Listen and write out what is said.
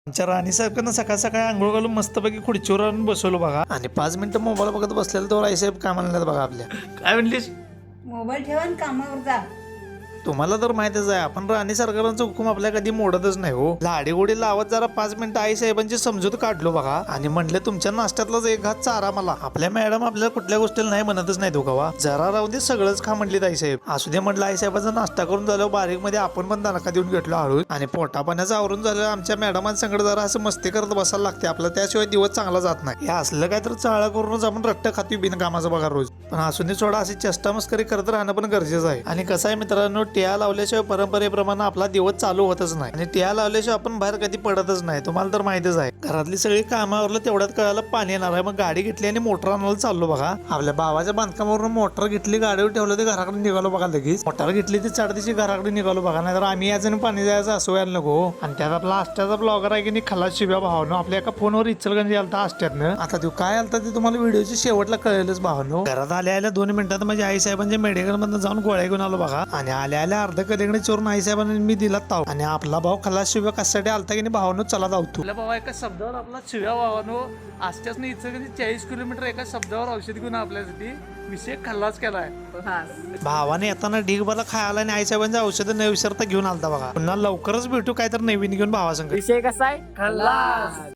आमच्या राणीसारखं ना सकाळ सकाळी आंघोळ घालून मस्तपैकी खुर्चीवर आणून बसवलो बघा आणि 5 मिनिटं मोबाईल बघत बसलेलं तर आईसाहेब काय म्हणतात बघा आपल्या. काय म्हणलीस? मोबाईल ठेवा आणि कामावर जा. तुम्हाला तर माहितच आहे आपण राणी सरकारांचा हुकूम आपल्या कधी मोडतच नाही हो. लाडीगोडी लावत जरा 5 मिनिटं आई साहेबांची समजूत काढलो बघा आणि म्हणले तुमच्या नाश्त्यातलाच एक हात चारा मला. आपल्या मॅडम आपल्याला कुठल्या गोष्टीला नाही म्हणतच नाही दोघावा. जरा राहू दे सगळंच खा म्हणलीत आई साहेब. असू दे म्हटलं आई साहेबांचा नाश्ता करून झालं बारीक मध्ये आपण पण दणका देऊन घेतलो हळूच आणि पोटा पाण्याचं आवरून झालं. आमच्या मॅडमांसंगड जरा असं मस्ती करत बसायला लागते आपल्याला, त्याशिवाय दिवस चांगला जात नाही. हे असलं काय तर चाळा करूनच आपण रट्ट खातो बिनकामाचा बघा रोज. पण असू दे सोडा, अशी चेष्टा मस्करी करत राहणं पण गरजेचं आहे. आणि कसं आहे मित्रांनो, टिया लावल्याशिवाय परंपरेप्रमाणे आपला दिवस चालू होतच नाही आणि टिया लावल्याशिवाय आपण बाहेर कधी पडतच नाही. तुम्हाला तर माहितच आहे. घरातली सगळी कामावरलं तेवढ्यात कळायला पाणी येणार आहे. मग गाडी घेतली आणि मोटर आणायला चाललो बघा. आपल्या भावाच्या बांधकामावरून मोटर घेतली, गाडीवर ठेवलं, ते घराकडे निघालो बघा. लगेच मोटर घेतली ती चढदीची घराकडे निघालो बघा. नाहीतर आम्ही याचं पाणी जायचं असं व्हायला नको. आणि त्यात आपला आष्ट्याचा ब्लॉगर आहे की नाही खलास शिव्या भावानो, आपल्या एका फोनवर इचलगंज आलता आष्ट्यातनं. आता तो काय आलता ते तुम्हाला व्हिडिओच्या शेवटला कळेलच भावानो. घरात आल्या 2 मिनिटात माझ्या आई साहेबांच्या मेडिकल मधून जाऊन गोळ्या घेऊन आलो बघा. आणि आल्या अर्ध कलिंगडी चोरून आई साहेबांनी मी दिला ताव. आणि आपला भाऊ खलास शिव्या कशासाठी आलता की नाही भावानो, चला धावतो. आपल्या भावा एका शब्दावर आपला शिव्या भावानो आष्ट्यातनं इचलगंज 40 किलोमीटर एका शब्दावर औषध घेऊन आपल्यासाठी विषय खल्लास केलाय. भावाने येताना ढीगभरला खायला आणि आई साहेबांच्या औषधं न विसरता घेऊन आलता बघा. पुन्हा लवकरच भेटू काय तर नवीन घेऊन भावासंग. विषय कसा आहे? खल्लास.